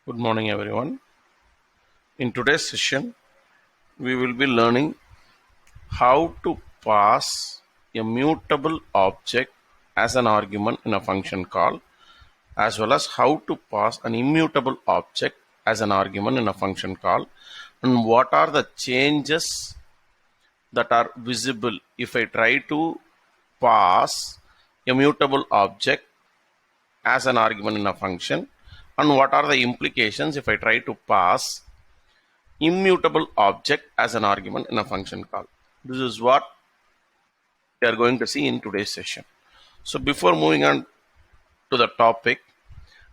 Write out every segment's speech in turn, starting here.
Good morning, everyone. In today's session, we will be learning how to pass a mutable object as an argument in a function call, as well as how to pass an immutable object as an argument in a function call, and what are the changes that are visible if I try to pass a mutable object as an argument in a function, and what are the implications if I try to pass immutable object as an argument in a function call. This is what we are going to see in today's session. So before moving on to the topic,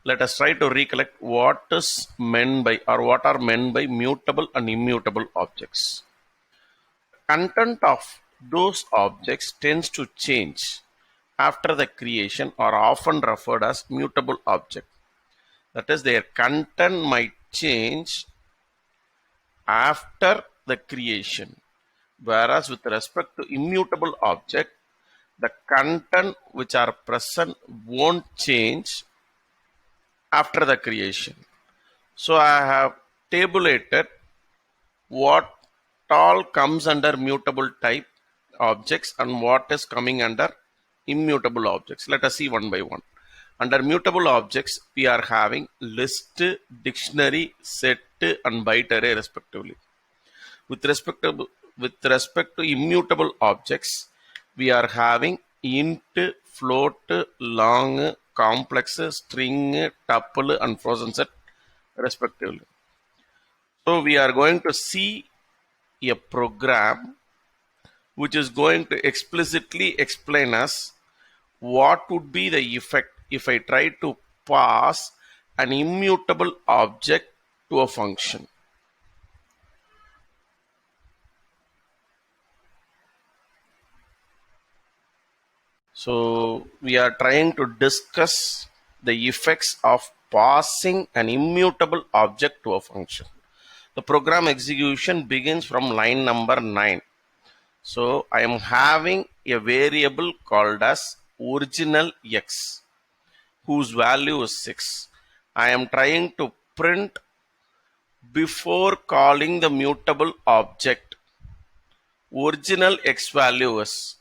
let us try to recollect what is meant by or what are meant by mutable and immutable objects. Content of those objects tends to change after the creation are often referred as mutable object. That is, their content might change after the creation, whereas with respect to immutable object, the content which are present won't change after the creation. So I have tabulated what all comes under mutable type objects and what is coming under immutable objects. Let us see one by one. Under mutable objects, we are having list, dictionary, set, and byte array respectively. With respect to immutable objects, we are having int, float, long, complex, string, tuple, and frozen set respectively. So we are going to see a program which is going to explicitly explain us what would be the effect if I try to pass an immutable object to a function. So we are trying to discuss the effects of passing an immutable object to a function. The program execution begins from line number 9. So I am having a variable called as original x, whose value is 6. I am trying to print before calling the mutable object. Original x value is.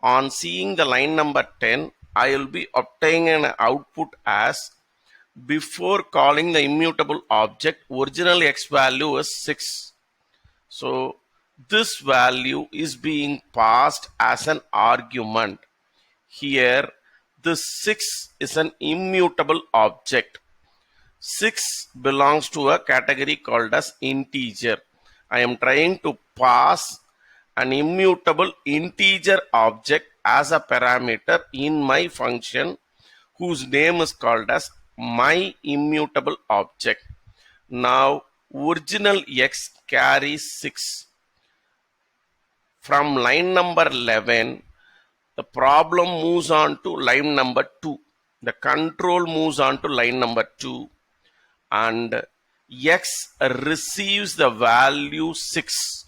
On seeing the line number 10, I will be obtaining an output as before calling the immutable object, original x value is 6. So this value is being passed as an argument. Here, this 6 is an immutable object. 6 belongs to a category called as integer. I am trying to pass an immutable integer object as a parameter in my function whose name is called as my immutable object. Now original x carries 6. From line number 11, the problem moves on to line number 2. The control moves on to line number 2 and x receives the value 6.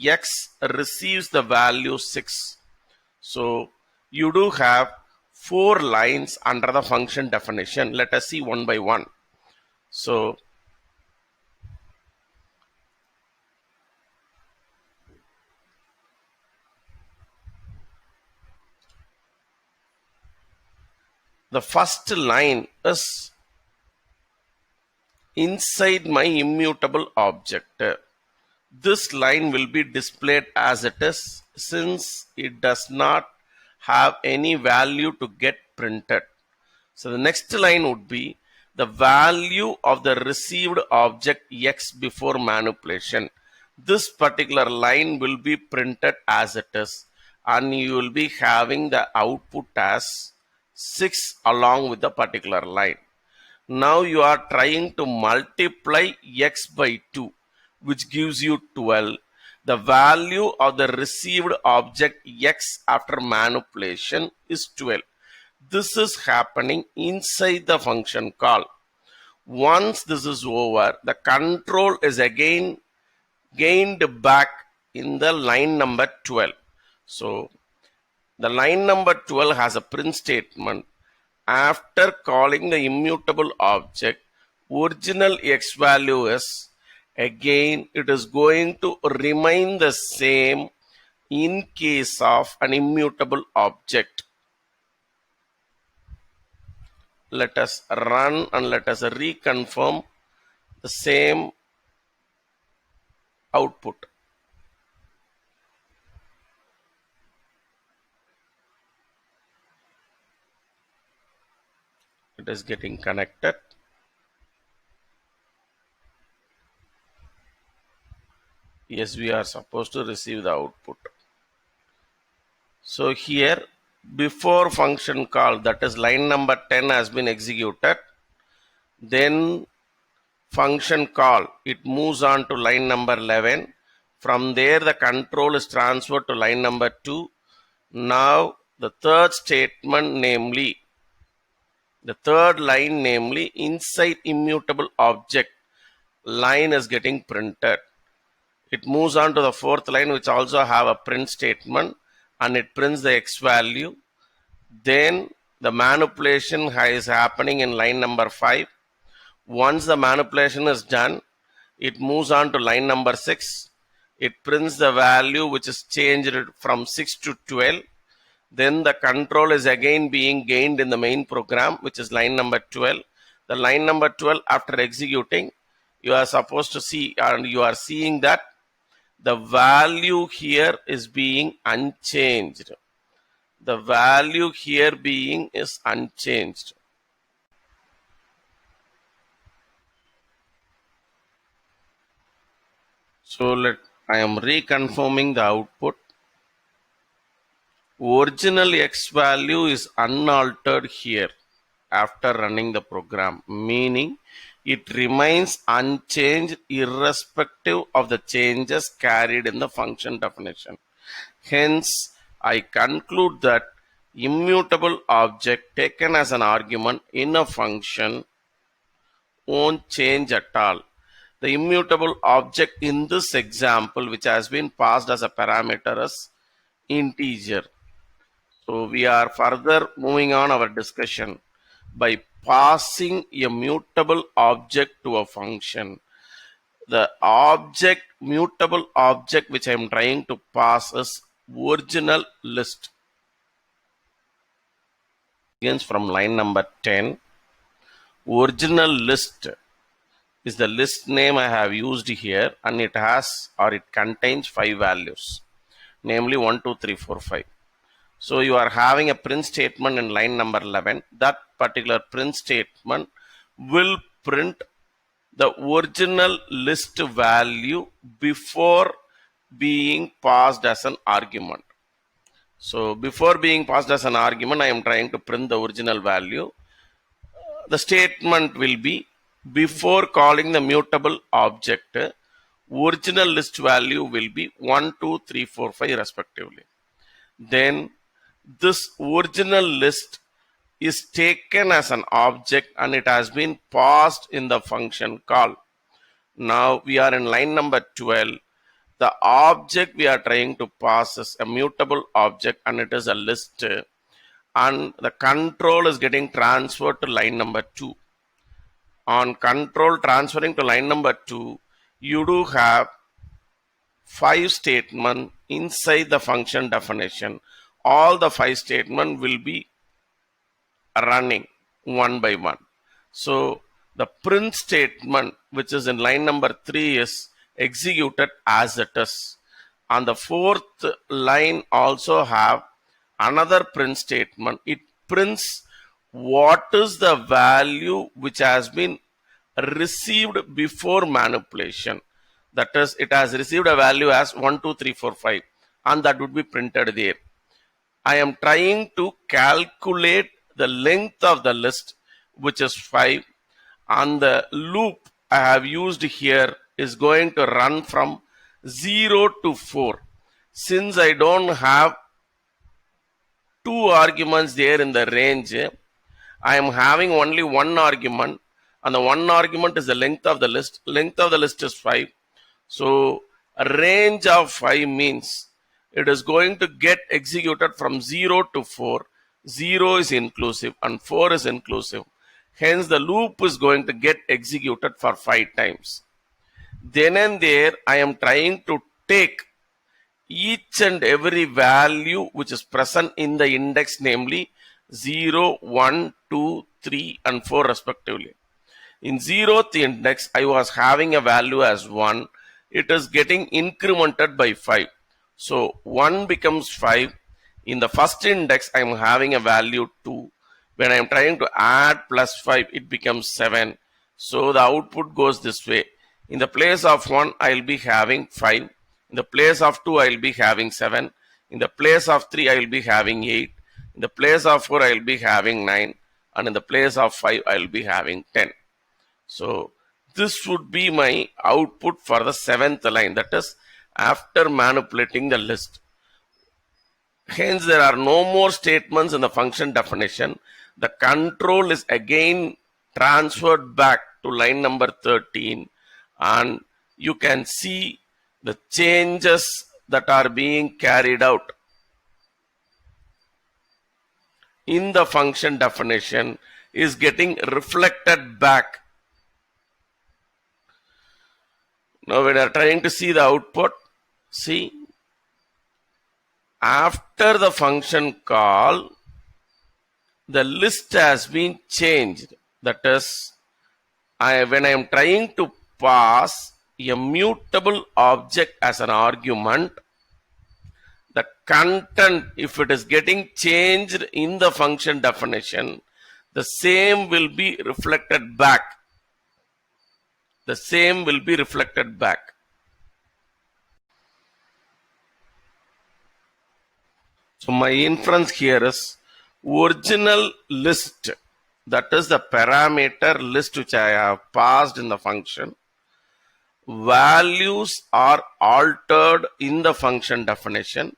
X receives the value 6. So you do have 4 lines under the function definition. Let us see one by one. So the first line is inside my immutable object. This line will be displayed as it is since it does not have any value to get printed. So the next line would be the value of the received object x before manipulation. This particular line will be printed as it is and you will be having the output as 6 along with the particular line. Now you are trying to multiply x by 2, which gives you 12. The value of the received object x after manipulation is 12. This is happening inside the function call. Once this is over, the control is again gained back in the line number 12. So the line number 12 has a print statement. After calling the immutable object, original x value is, again it is going to remain the same in case of an immutable object. Let us run and let us reconfirm the same output. It is getting connected. Yes, we are supposed to receive the output. So here, before function call, that is line number 10 has been executed. Then function call, it moves on to line number 11. From there, the control is transferred to line number 2. Now, the third statement, namely, the third line, namely, inside immutable object line is getting printed. It moves on to the fourth line, which also have a print statement, and it prints the x value. Then the manipulation is happening in line number 5. Once the manipulation is done, it moves on to line number 6. It prints the value which is changed from 6 to 12. Then the control is again being gained in the main program, which is line number 12. The line number 12, after executing, you are supposed to see, and you are seeing that the value here is being unchanged. The value here being is unchanged. So I am reconfirming the output. Original x value is unaltered here after running the program, meaning it remains unchanged irrespective of the changes carried in the function definition. Hence, I conclude that immutable object taken as an argument in a function won't change at all. The immutable object in this example, which has been passed as a parameter, is integer. So we are further moving on our discussion by passing a mutable object to a function. The mutable object which I am trying to pass is original list. Begins from line number 10. Original list is the list name I have used here, and it has, or it contains 5 values, namely 1, 2, 3, 4, 5. So you are having a print statement in line number 11. That particular print statement will print the original list value before being passed as an argument. So before being passed as an argument, I am trying to print the original value. The statement will be, before calling the mutable object, original list value will be 1, 2, 3, 4, 5 respectively. Then this original list is taken as an object and it has been passed in the function call. Now we are in line number 12. The object we are trying to pass is a mutable object and it is a list, and the control is getting transferred to line number 2. On control transferring to line number 2, you do have 5 statements inside the function definition. All the 5 statements will be running one by one. So the print statement, which is in line number 3, is executed as it is. On the fourth line also have another print statement. It prints what is the value which has been received before manipulation. That is, it has received a value as 1, 2, 3, 4, 5, and that would be printed there. I am trying to calculate the length of the list, which is 5, and the loop I have used here is going to run from 0 to 4. Since I don't have 2 arguments there in the range, I am having only one argument, and the one argument is the length of the list. Length of the list is 5. So a range of 5 means it is going to get executed from 0 to 4. 0 is inclusive and 4 is inclusive. Hence, the loop is going to get executed for 5 times. Then and there, I am trying to take each and every value which is present in the index, namely 0, 1, 2, 3, and 4 respectively. In 0th index, I was having a value as 1. It is getting incremented by 5. So 1 becomes 5. In the first index, I am having a value 2. When I am trying to add plus 5, it becomes 7. So the output goes this way. In the place of 1, I will be having 5. In the place of 2, I will be having 7. In the place of 3, I will be having 8. In the place of 4, I will be having 9. And in the place of 5, I will be having 10. So this would be my output for the 7th line, that is after manipulating the list. Hence, there are no more statements in the function definition. The control is again transferred back to line number 13, and you can see the changes that are being carried out in the function definition is getting reflected back. Now we are trying to see the output. See, after the function call, the list has been changed. That is, when I am trying to pass a mutable object as an argument, the content, if it is getting changed in the function definition, the same will be reflected back. The same will be reflected back. So my inference here is original list, that is the parameter list which I have passed in the function. Values are altered in the function definition,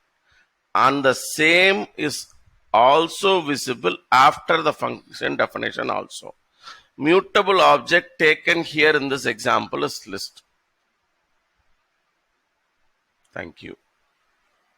and the same is also visible after the function definition also. Mutable object taken here in this example is list. Thank you.